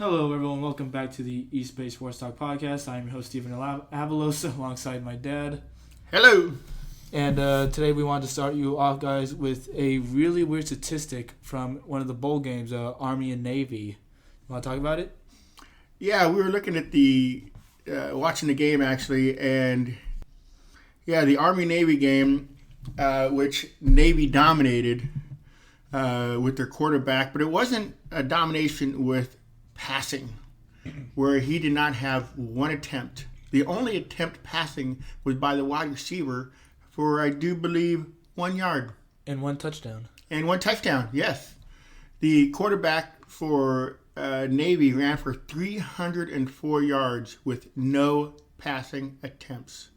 Hello, everyone. Welcome back to the East Bay Sports Talk Podcast. I'm your host, Stephen Avalos, alongside my dad. Hello. And today we wanted to start you off, guys, with a really weird statistic from one of the bowl games, Army and Navy. You want to talk about it? Yeah, we were looking at watching the game, actually, and the Army-Navy game, which Navy dominated with their quarterback, but it wasn't a domination with passing, where he did not have one attempt. The only attempt passing was by the wide receiver for, I do believe, 1 yard. And one touchdown. Yes. The quarterback for Navy ran for 304 yards with no passing attempts.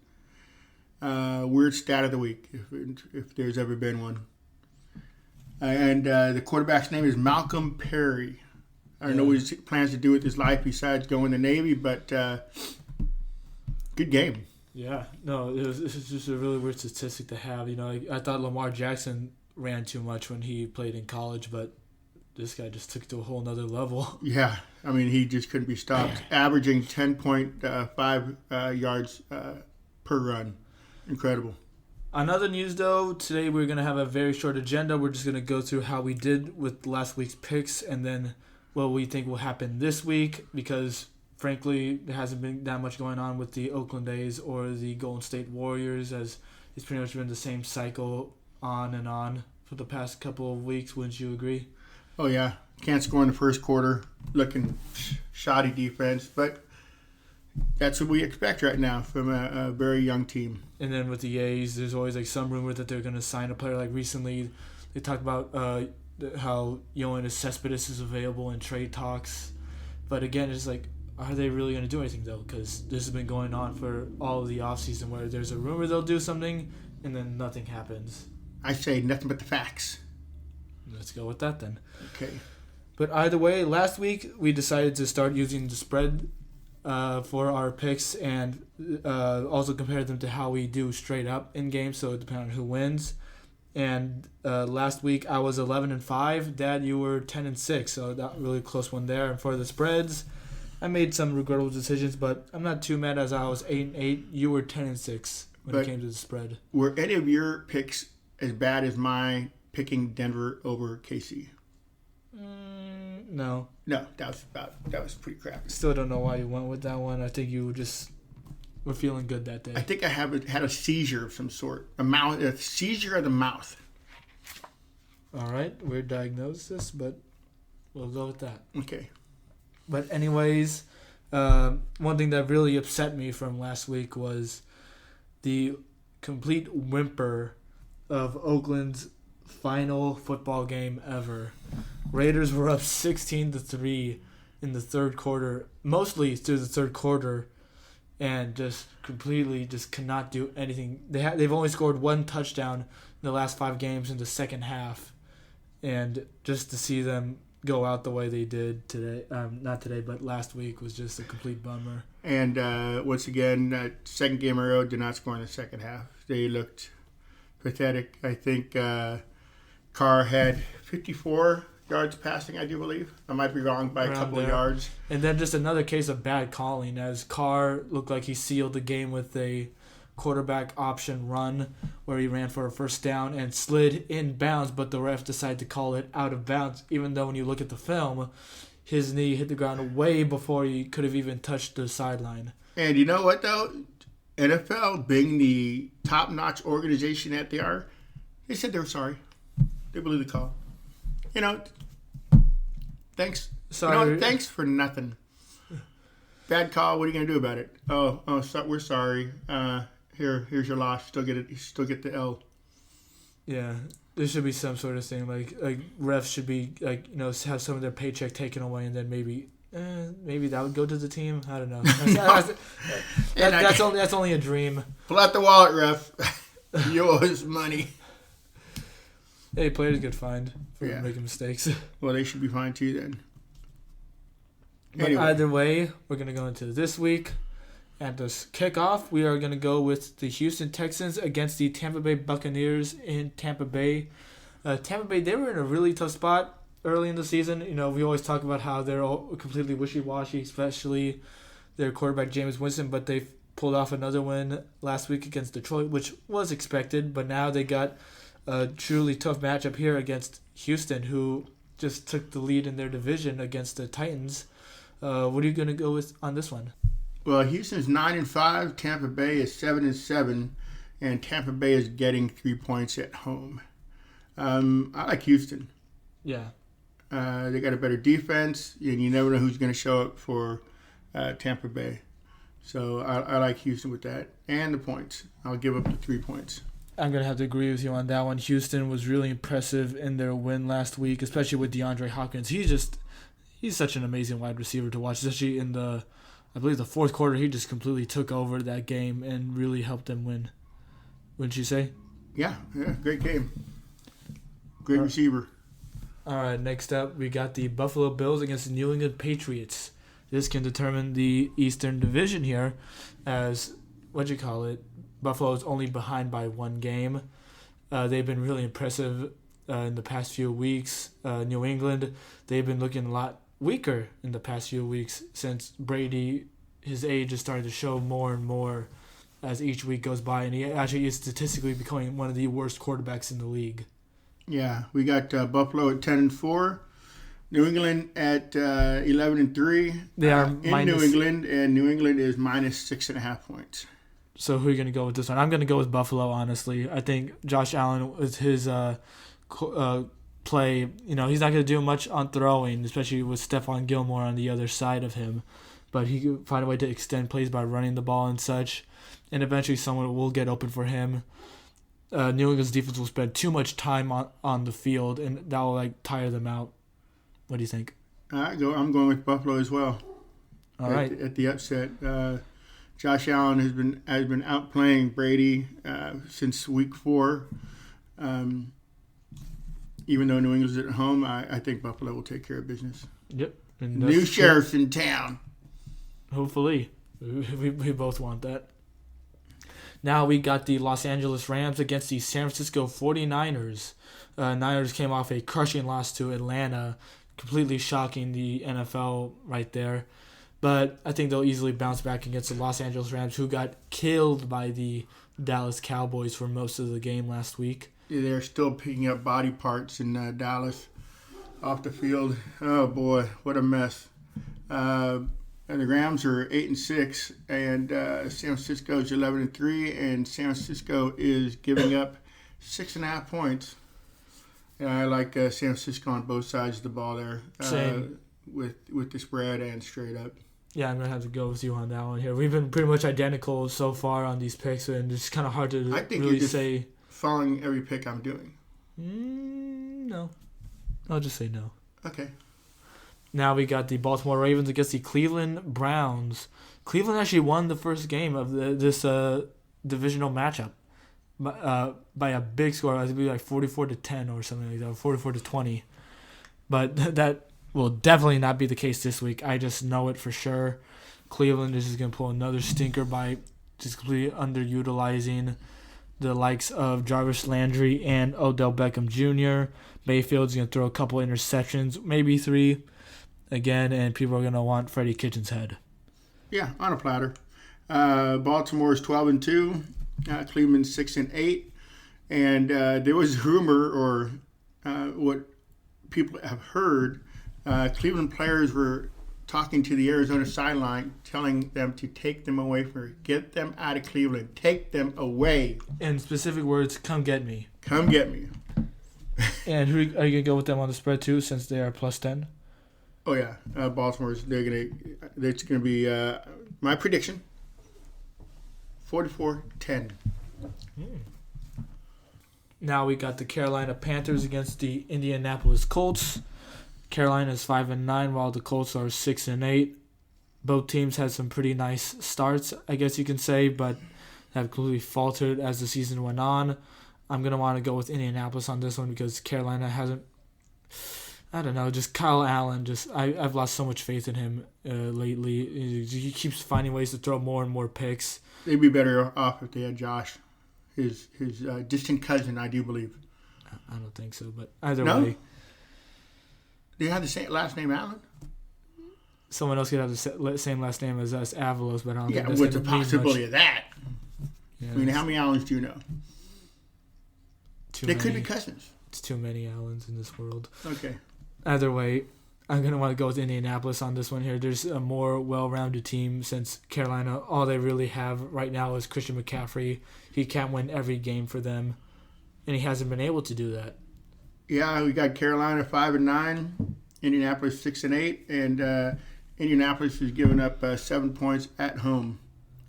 Weird stat of the week, if there's ever been one. And the quarterback's name is Malcolm Perry. I don't know what he plans to do with his life besides going to Navy, but good game. Yeah, no, it was just a really weird statistic to have. You know, I thought Lamar Jackson ran too much when he played in college, but this guy just took it to a whole nother level. Yeah, I mean, he just couldn't be stopped, averaging 10.5 yards per run. Incredible. On other news, though, today we're going to have a very short agenda. We're just going to go through how we did with last week's picks and then what we think will happen this week because, frankly, there hasn't been that much going on with the Oakland A's or the Golden State Warriors, as it's pretty much been the same cycle on and on for the past couple of weeks. Wouldn't you agree? Oh, yeah. Can't score in the first quarter. Looking shoddy defense, but that's what we expect right now from a very young team. And then with the A's, there's always like some rumor that they're going to sign a player. Like recently, they talked about how Yoenis Cespedes is available in trade talks. But again, it's like, are they really going to do anything, though? Because this has been going on for all of the offseason where there's a rumor they'll do something, and then nothing happens. I say nothing but the facts. Let's go with that, then. Okay. But either way, last week we decided to start using the spread for our picks and also compare them to how we do straight up in games, so it depends on who wins. And last week I was 11-5. Dad, you were 10-6, so that really close one there. And for the spreads, I made some regrettable decisions, but I'm not too mad as I was 8-8. You were 10-6 when it came to the spread. Were any of your picks as bad as my picking Denver over KC? No. No, that was pretty crappy. Still don't know why you went with that one. I think you just were feeling good that day. I think I had a seizure of some sort. A seizure of the mouth. All right, weird diagnosis, but we'll go with that. Okay. But anyways, one thing that really upset me from last week was the complete whimper of Oakland's final football game ever. Raiders were up 16-3 in the third quarter, mostly through the third quarter, and just completely just cannot do anything. They've only scored one touchdown in the last 5 games in the second half, and just to see them go out the way they did today, not today, but last week was just a complete bummer. And once again, that second game in a row did not score in the second half. They looked pathetic. I think Carr had 54 yards passing, I do believe. I might be wrong by a couple of yards. And then just another case of bad calling, as Carr looked like he sealed the game with a quarterback option run where he ran for a first down and slid in bounds, but the ref decided to call it out of bounds, even though when you look at the film, his knee hit the ground way before he could have even touched the sideline. And you know what, though? NFL, being the top-notch organization that they are, they said they were sorry. They believe the call. You know, thanks. Sorry. You know, thanks for nothing. Bad call. What are you gonna do about it? We're sorry. Here's your loss. Still get it. You still get the L. Yeah, there should be some sort of thing like refs should be have some of their paycheck taken away, and then maybe that would go to the team. I don't know. That's only a dream. Pull out the wallet, ref. You owe us money. Hey, players get fined for making mistakes. Well, they should be fined too then. But either way, we're going to go into this week. And to kick off, we are going to go with the Houston Texans against the Tampa Bay Buccaneers in Tampa Bay. Tampa Bay, they were in a really tough spot. early in the season. We always talk about how they're all completely wishy-washy, especially their quarterback Jameis Winston, but they've pulled off another win last week against Detroit, which was expected, but now they got a truly tough matchup here against Houston, who just took the lead in their division against the Titans. What are you going to go with on this one? Well, Houston's 9-5, Tampa Bay is 7-7, and Tampa Bay is getting 3 points at home. I like Houston. Yeah. They got a better defense, and you never know who's going to show up for Tampa Bay. So I like Houston with that. And the points. I'll give up the 3 points. I'm going to have to agree with you on that one. Houston was really impressive in their win last week, especially with DeAndre Hopkins. He's such an amazing wide receiver to watch, especially in I believe the fourth quarter. He just completely took over that game and really helped them win. Wouldn't you say? Yeah, great game. Great receiver. All right, next up, we got the Buffalo Bills against the New England Patriots. This can determine the Eastern Division here as, Buffalo's only behind by 1 game. They've been really impressive in the past few weeks. New England, they've been looking a lot weaker in the past few weeks since Brady, his age is starting to show more and more as each week goes by, and he actually is statistically becoming one of the worst quarterbacks in the league. Yeah, we got Buffalo at 10-4, New England at 11-3. They are in New England, and New England is minus 6.5 points. So who are you going to go with this one? I'm going to go with Buffalo, honestly. I think Josh Allen with his play, he's not going to do much on throwing, especially with Stephon Gilmore on the other side of him. But he can find a way to extend plays by running the ball and such. And eventually someone will get open for him. New England's defense will spend too much time on the field, and that will tire them out. What do you think? I'm going with Buffalo as well. All right. At the upset, Josh Allen has been outplaying Brady since week 4. Even though New England's at home, I think Buffalo will take care of business. Yep. And new sheriff in town. Hopefully, we both want that. Now we got the Los Angeles Rams against the San Francisco 49ers. Niners came off a crushing loss to Atlanta, completely shocking the NFL right there. But I think they'll easily bounce back against the Los Angeles Rams, who got killed by the Dallas Cowboys for most of the game last week. Yeah, they're still picking up body parts in Dallas off the field. Oh, boy, what a mess. And the Rams are 8-6, and San Francisco is 11-3, and San Francisco is giving up 6.5 points. And I like San Francisco on both sides of the ball there. Same. With the spread and straight up. Yeah, I'm going to have to go with you on that one here. We've been pretty much identical so far on these picks, and it's kind of hard to really say. Following every pick I'm doing. No. I'll just say no. Okay. Now we got the Baltimore Ravens against the Cleveland Browns. Cleveland actually won the first game of this divisional matchup by a big score. I think it was 44-10 or something like that, 44-20. But that will definitely not be the case this week. I just know it for sure. Cleveland is just going to pull another stinker by just completely underutilizing the likes of Jarvis Landry and Odell Beckham Jr. Mayfield's going to throw a couple interceptions, maybe 3 again, and people are going to want Freddie Kitchens' head. Yeah, on a platter. Baltimore is 12-2. Cleveland's 6-8. And there was rumor, or what people have heard, Cleveland players were talking to the Arizona sideline, telling them to take them away get them out of Cleveland. Take them away. In specific words, come get me. Come get me. And who are you going to go with them on the spread too, since they are +10? Oh yeah, Baltimore's. It's gonna be my prediction. 44-10. Now we got the Carolina Panthers against the Indianapolis Colts. Carolina is 5-9, while the Colts are 6-8. Both teams had some pretty nice starts, I guess you can say, but have completely faltered as the season went on. I'm gonna want to go with Indianapolis on this one because Carolina hasn't. I don't know, just Kyle Allen. I've lost so much faith in him lately. He keeps finding ways to throw more and more picks. They'd be better off if they had Josh, his distant cousin, I do believe. I don't think so, but either way. They have the same last name, Allen. Someone else could have the same last name as us, Avalos, but I don't think that's what's the gonna mean possibility much. of that? Yeah, I mean, how many Allens do you know? They could be cousins. It's too many Allens in this world. Okay. Either way, I'm going to want to go with Indianapolis on this one here. There's a more well-rounded team since Carolina. All they really have right now is Christian McCaffrey. He can't win every game for them, and he hasn't been able to do that. Yeah, we got Carolina 5-9, Indianapolis 6-8, and Indianapolis is giving up 7 points at home.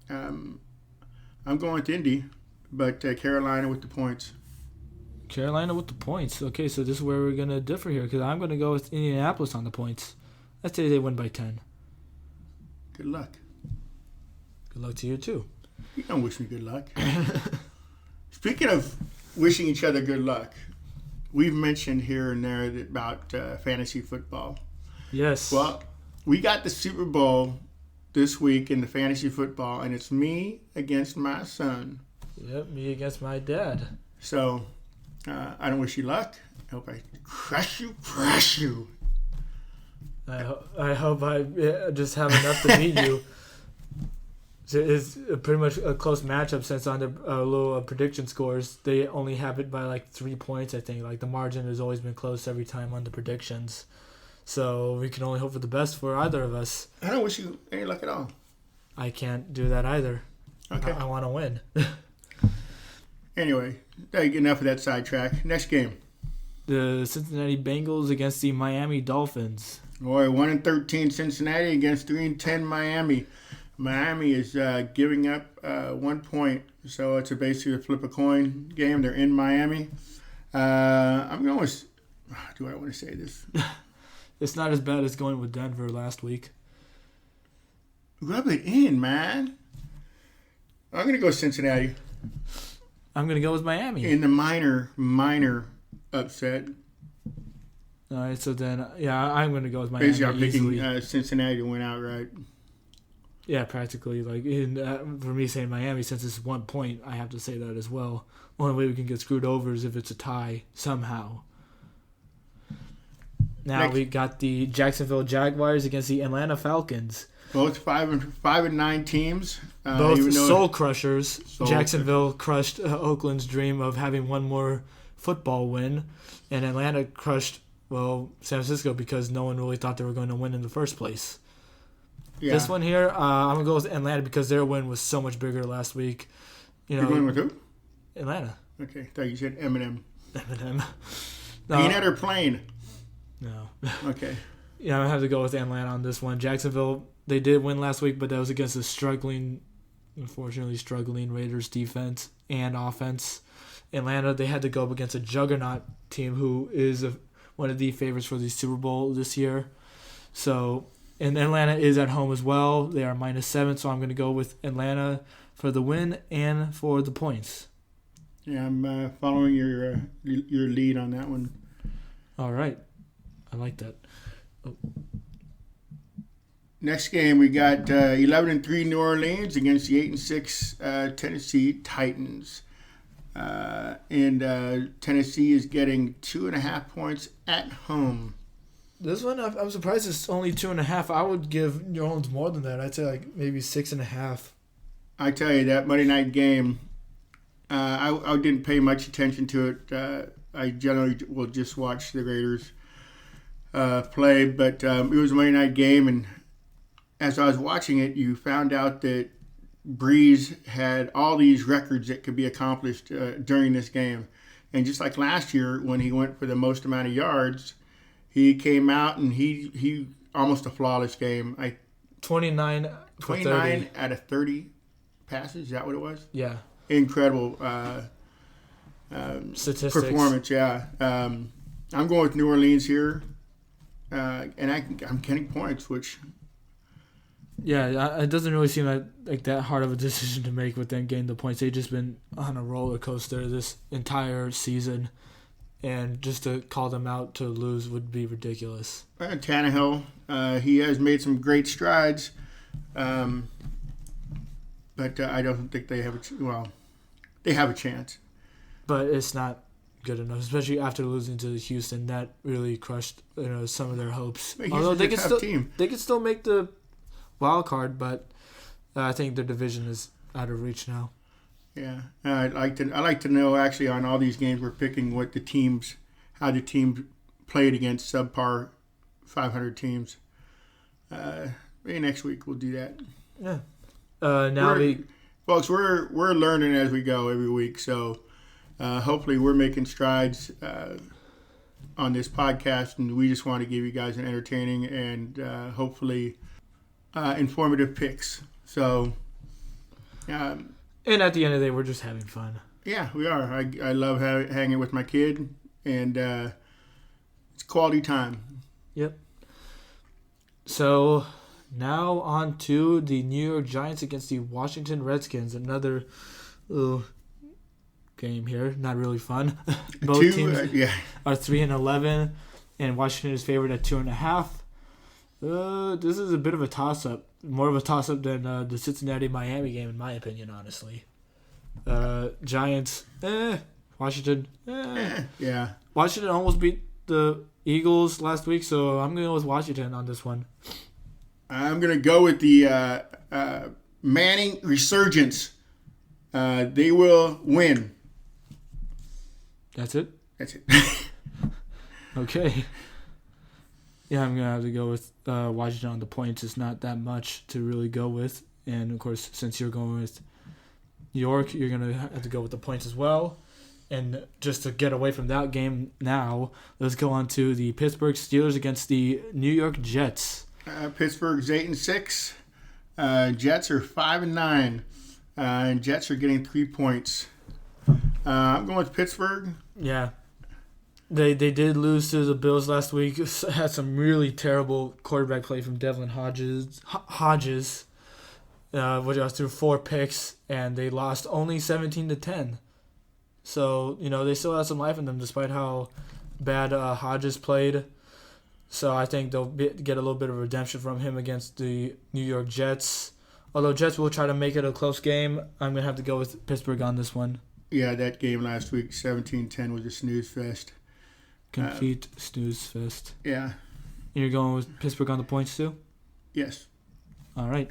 I'm going with Indy, but Carolina with the points. Carolina with the points. Okay, so this is where we're going to differ here because I'm going to go with Indianapolis on the points. I'd say they win by 10. Good luck. Good luck to you, too. You don't wish me good luck. Speaking of wishing each other good luck, we've mentioned here and there about fantasy football. Yes. Well, we got the Super Bowl this week in the fantasy football, and it's me against my son. Yep, me against my dad. So, I don't wish you luck. I hope I crush you. I hope I just have enough to beat you. It's pretty much a close matchup since on the little prediction scores, they only have it by like 3 points, I think. Like the margin has always been close every time on the predictions. So we can only hope for the best for either of us. I don't wish you any luck at all. I can't do that either. Okay. I want to win. Anyway, enough of that sidetrack. Next game. The Cincinnati Bengals against the Miami Dolphins. Boy, 1-13 Cincinnati against 3-10 Miami. Miami is giving up 1 point, so it's basically a flip a coin game. They're in Miami. I'm going with. Do I want to say this? It's not as bad as going with Denver last week. Rub it in, man. I'm going to go Cincinnati. I'm going to go with Miami. In the minor upset. All right, so then, yeah, I'm going to go with Miami. Basically, I'm picking Cincinnati to win outright. Yeah, practically. Like for me saying Miami, since it's 1 point, I have to say that as well. Only way we can get screwed over is if it's a tie somehow. Now we got the Jacksonville Jaguars against the Atlanta Falcons. Both 5-9 teams. Both soul crushers. Jacksonville crushed Oakland's dream of having one more football win, and Atlanta crushed San Francisco because no one really thought they were going to win in the first place. Yeah. This one here, I'm going to go with Atlanta because their win was so much bigger last week. You're going with who? Atlanta. Okay, I thought you said Eminem. Eminem. No. Peanut or plain? No. Okay. Yeah, I have to go with Atlanta on this one. Jacksonville, they did win last week, but that was against a unfortunately struggling Raiders defense and offense. Atlanta, they had to go up against a juggernaut team who is one of the favorites for the Super Bowl this year. So, and Atlanta is at home as well. They are -7, so I'm going to go with Atlanta for the win and for the points. Yeah, I'm following your lead on that one. All right. I like that. Oh. Next game, we got 11-3 New Orleans against the 8-6 Tennessee Titans. And Tennessee is getting 2.5 points at home. This one, I'm surprised it's only 2.5. I would give New Orleans more than that. I'd say like maybe 6.5. I tell you, that Monday night game, I didn't pay much attention to it. I generally will just watch the Raiders play, but it was a Monday night game, and as I was watching it, you found out that Breeze had all these records that could be accomplished during this game. And just like last year when he went for the most amount of yards, he came out and he almost a flawless game. 29 out of 30 passes, is that what it was? Yeah. Incredible statistics. Performance, yeah. I'm going with New Orleans here, and I'm getting points, which... Yeah, it doesn't really seem like that hard of a decision to make with them getting the points. They've just been on a roller coaster this entire season, and just to call them out to lose would be ridiculous. Tannehill, he has made some great strides, but I don't think they have they have a chance. But it's not good enough, especially after losing to Houston. That really crushed some of their hopes. But Although they Houston's a can tough still team. they can still make the wild card, but I think their division is out of reach now. Yeah, I'd like to know actually on all these games we're picking how the teams played against subpar 500 teams. Maybe next week we'll do that. Yeah. Folks, we're learning as we go every week, so hopefully we're making strides on this podcast, and we just want to give you guys an entertaining and hopefully informative picks. So, and at the end of the day, we're just having fun. Yeah, we are. I love hanging with my kid, and it's quality time. Yep. So now on to the New York Giants against the Washington Redskins. Another game here. Not really fun. Both teams are 3-11, and Washington is favored at 2.5. This is a bit of a toss-up. More of a toss-up than the Cincinnati-Miami game, in my opinion, honestly. Giants, Washington, Yeah. Washington almost beat the Eagles last week, so I'm going to go with Washington on this one. I'm going to go with the Manning resurgence. They will win. That's it? That's it. Okay. Yeah, I'm going to have to go with Washington on the points. It's not that much to really go with. And, of course, since you're going with New York, you're going to have to go with the points as well. And just to get away from that game now, let's go on to the Pittsburgh Steelers against the New York Jets. Pittsburgh's 8-6. Jets are 5-9. And Jets are getting 3 points. I'm going with Pittsburgh. Yeah. They did lose to the Bills last week. Had some really terrible quarterback play from Devlin Hodges. Which was through 4 picks, and they lost only 17-10. So, they still have some life in them despite how bad Hodges played. So I think they'll get a little bit of redemption from him against the New York Jets. Although Jets will try to make it a close game, I'm going to have to go with Pittsburgh on this one. Yeah, that game last week, 17-10, was a snooze fest. Complete snooze fest. Yeah. And you're going with Pittsburgh on the points too? Yes. All right.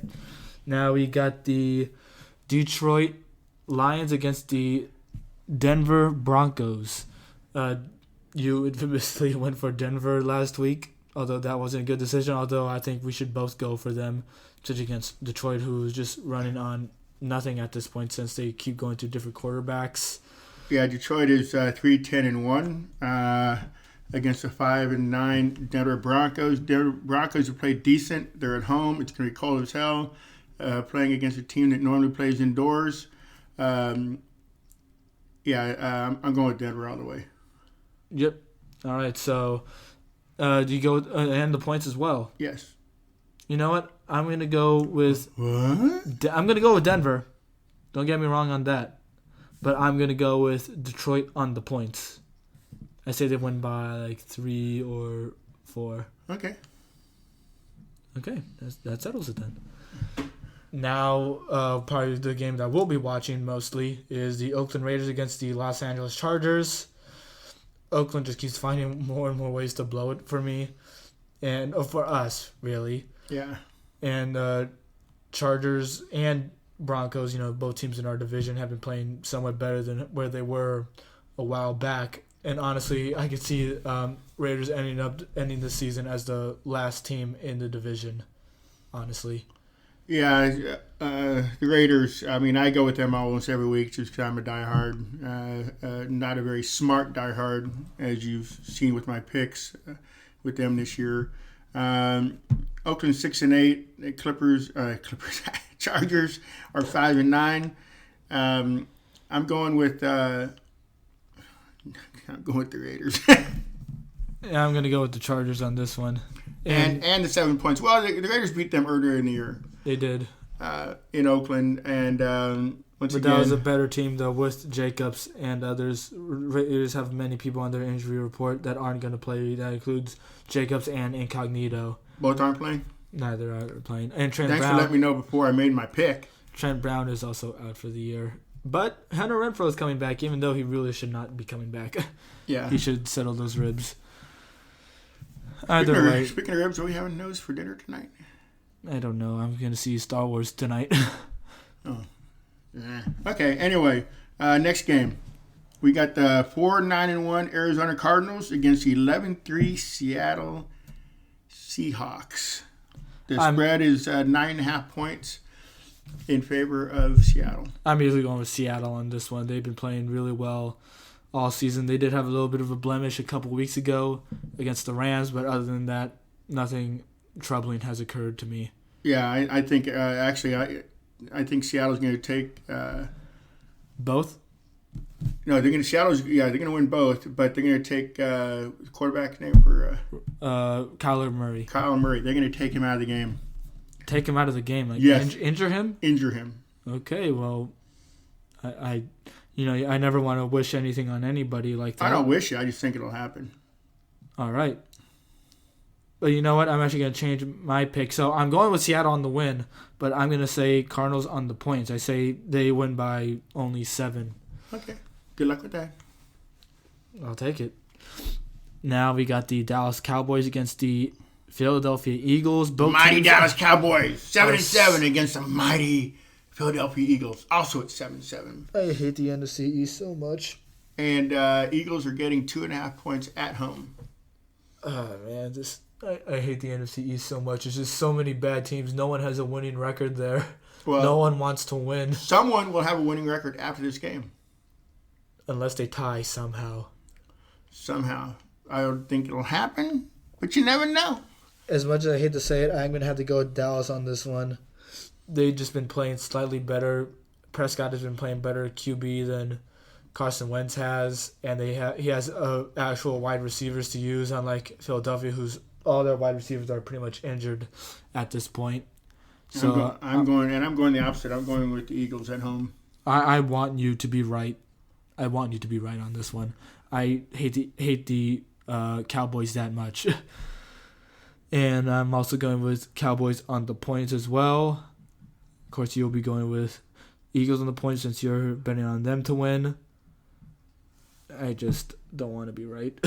Now we got the Detroit Lions against the Denver Broncos. You infamously went for Denver last week, although that wasn't a good decision. Although I think we should both go for them, just against Detroit, who's just running on nothing at this point since they keep going to different quarterbacks. Yeah, Detroit is 3-10-1 against the 5-9 Denver Broncos. Denver Broncos have played decent. They're at home. It's going to be cold as hell. Playing against a team that normally plays indoors. I'm going with Denver all the way. Yep. All right. So, do you go and the points as well? Yes. You know what? I'm gonna go with. What? I'm gonna go with Denver. Don't get me wrong on that, but I'm gonna go with Detroit on the points. I say they win by like 3 or 4. Okay. Okay, that settles it then. Now, probably the game that we'll be watching mostly is the Oakland Raiders against the Los Angeles Chargers. Oakland just keeps finding more and more ways to blow it for me, and for us, really. Yeah. And Chargers and Broncos, both teams in our division have been playing somewhat better than where they were a while back. And honestly, I could see Raiders ending the season as the last team in the division, honestly. Yeah, the Raiders, I go with them almost every week just because I'm a diehard. Not a very smart diehard, as you've seen with my picks with them this year. Oakland 6-8, Clippers, Chargers are 5-9. I'm going with the Raiders. Yeah, I'm going to go with the Chargers on this one. And the 7 points. Well, the Raiders beat them earlier in the year. They did. In Oakland. And once again... But that was a better team, though, with Jacobs and others. Raiders have many people on their injury report that aren't going to play. That includes Jacobs and Incognito. Both aren't playing? Neither are playing. And Trent Thanks Brown, for letting me know before I made my pick. Trent Brown is also out for the year. But Hunter Renfrow is coming back, even though he really should not be coming back. Yeah. He should settle those ribs. Speaking of ribs, are we having those for dinner tonight? I don't know. I'm going to see Star Wars tonight. Oh. Yeah. Okay, anyway, next game. We got the 4-9-1 Arizona Cardinals against 11-3 Seattle Seahawks. The spread is 9.5 points in favor of Seattle. I'm usually going with Seattle on this one. They've been playing really well all season. They did have a little bit of a blemish a couple weeks ago against the Rams, but other than that, nothing troubling has occurred to me. Yeah, I think I think Seattle's going to take both. No, they're going to win both, but they're going to take quarterback name for Kyler Murray. Kyler Murray. They're going to take him out of the game. Take him out of the game, like yes. Injure him. Injure him. Okay, well, I never want to wish anything on anybody like that. I don't wish it. I just think it'll happen. All right. But you know what? I'm actually going to change my pick. So I'm going with Seattle on the win, but I'm going to say Cardinals on the points. I say they win by only 7. Okay. Good luck with that. I'll take it. Now we got the Dallas Cowboys against the Philadelphia Eagles. Both mighty Dallas Cowboys, 7-7 against the mighty Philadelphia Eagles, also at 7-7. I hate the NFC East so much. And Eagles are getting 2.5 points at home. Oh, man. I hate the NFC East so much. There's just so many bad teams. No one has a winning record there. Well, no one wants to win. Someone will have a winning record after this game. Unless they tie somehow. I don't think it'll happen, but you never know. As much as I hate to say it, I'm going to have to go with Dallas on this one. They've just been playing slightly better. Prescott has been playing better QB than Carson Wentz has, and he has actual wide receivers to use, unlike Philadelphia, who's all their wide receivers are pretty much injured at this point. So I'm going the opposite. I'm going with the Eagles at home. I want you to be right. I want you to be right on this one. I hate the Cowboys that much. And I'm also going with Cowboys on the points as well. Of course, you'll be going with Eagles on the points since you're betting on them to win. I just don't want to be right.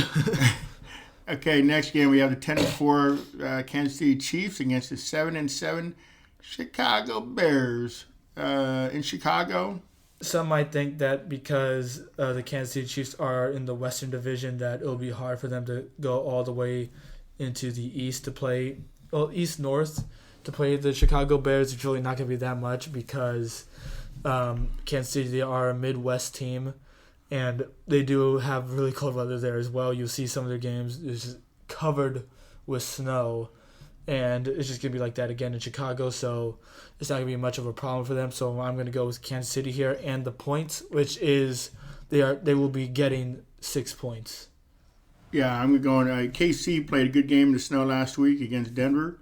Okay, next game we have the 10-4 Kansas City Chiefs against the 7-7 Chicago Bears. In Chicago, some might think that because the Kansas City Chiefs are in the Western Division that it'll be hard for them to go all the way into the East to play, East-North to play the Chicago Bears. It's really not going to be that much because Kansas City, they are a Midwest team, and they do have really cold weather there as well. You'll see some of their games is just covered with snow, and it's just going to be like that again in Chicago, so it's not going to be much of a problem for them. So I'm going to go with Kansas City here and the points, which is they will be getting 6 points. Yeah, I'm going. KC played a good game in the snow last week against Denver.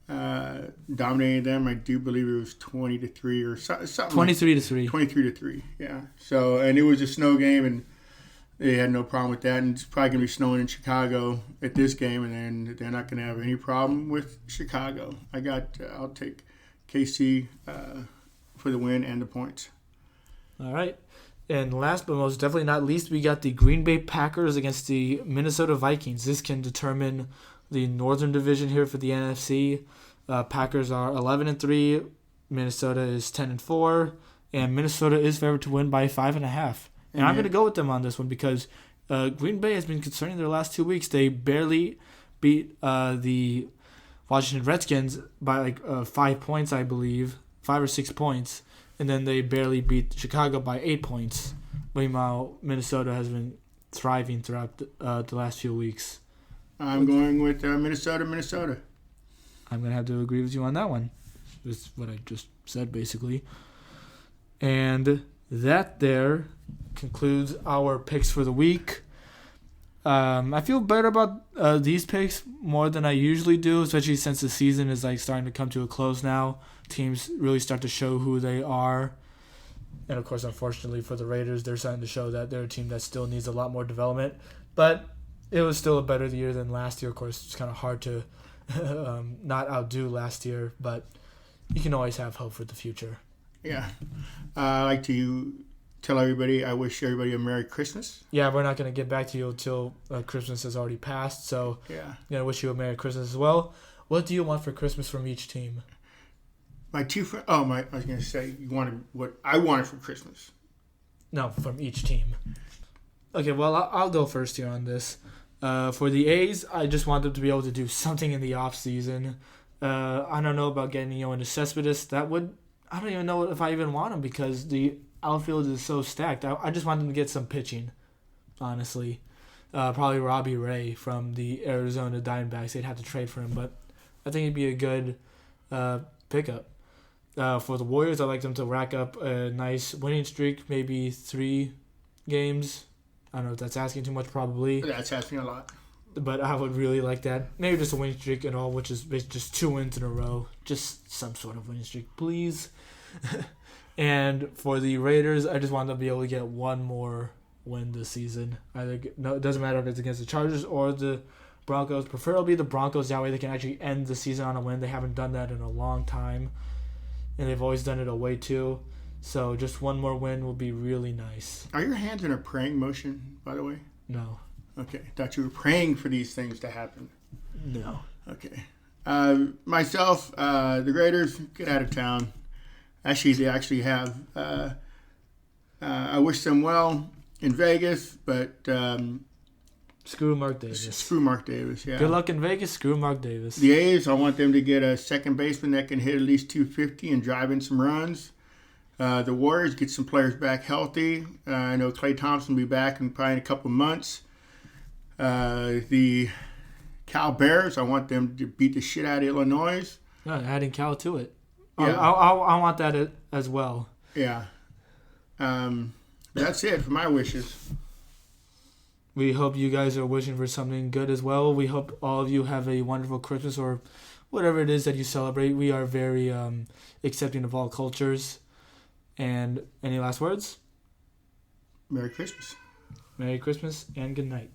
Dominated them. I do believe it was 20-3 or something. 23-3. 23-3. Yeah. So, and it was a snow game, and they had no problem with that. And it's probably going to be snowing in Chicago at this game, and then they're not going to have any problem with Chicago. I'll take KC for the win and the points. All right. And last but most definitely not least, we got the Green Bay Packers against the Minnesota Vikings. This can determine the Northern Division here for the NFC. Packers are 11-3. Minnesota is 10-4. And Minnesota is favored to win by 5.5. And I'm going to go with them on this one because Green Bay has been concerning their last 2 weeks. They barely beat the Washington Redskins by 5 points, I believe. 5 or 6 points. And then they barely beat Chicago by 8 points. Meanwhile, Minnesota has been thriving throughout the last few weeks. I'm going with Minnesota. I'm going to have to agree with you on that one. That's what I just said, basically. And that there concludes our picks for the week. I feel better about these picks more than I usually do, especially since the season is starting to come to a close now. Teams really start to show who they are. And, of course, unfortunately for the Raiders, they're starting to show that they're a team that still needs a lot more development. But it was still a better year than last year. Of course, it's kind of hard to not outdo last year, but you can always have hope for the future. Yeah. I like to tell everybody I wish everybody a Merry Christmas. Yeah, we're not going to get back to you until Christmas has already passed. So Yeah. I'm going to wish you a Merry Christmas as well. What do you want for Christmas from each team? My two friends. Oh, I was going to say you wanted what I wanted for Christmas. No, from each team. Okay, well, I'll go first here on this. For the A's, I just want them to be able to do something in the off season. I don't know about getting into Cespedes. I don't even know if I even want him because the outfield is so stacked. I just want them to get some pitching, honestly. Probably Robbie Ray from the Arizona Diamondbacks. They'd have to trade for him, but I think he'd be a good pickup. For the Warriors, I'd like them to rack up a nice winning streak, maybe 3 games. I don't know if that's asking too much, probably. That's asking a lot. But I would really like that. Maybe just a winning streak and all, which is just 2 wins in a row. Just some sort of winning streak, please. And for the Raiders, I just want them to be able to get one more win this season. It doesn't matter if it's against the Chargers or the Broncos. Preferably the Broncos. That way they can actually end the season on a win. They haven't done that in a long time. And they've always done it away too. So just one more win would be really nice. Are your hands in a praying motion, by the way? No. Okay. Thought you were praying for these things to happen. No. Okay. Myself, the Raiders, get out of town. Actually, they actually have. I wish them well in Vegas, but screw Mark Davis. Screw Mark Davis, yeah. Good luck in Vegas. Screw Mark Davis. The A's, I want them to get a second baseman that can hit at least 250 and drive in some runs. The Warriors, get some players back healthy. I know Klay Thompson will be back in probably a couple of months. The Cal Bears, I want them to beat the shit out of Illinois. No, adding Cal to it. Yeah. I want that as well. Yeah. That's it for my wishes. We hope you guys are wishing for something good as well. We hope all of you have a wonderful Christmas or whatever it is that you celebrate. We are very accepting of all cultures. And any last words? Merry Christmas. Merry Christmas and good night.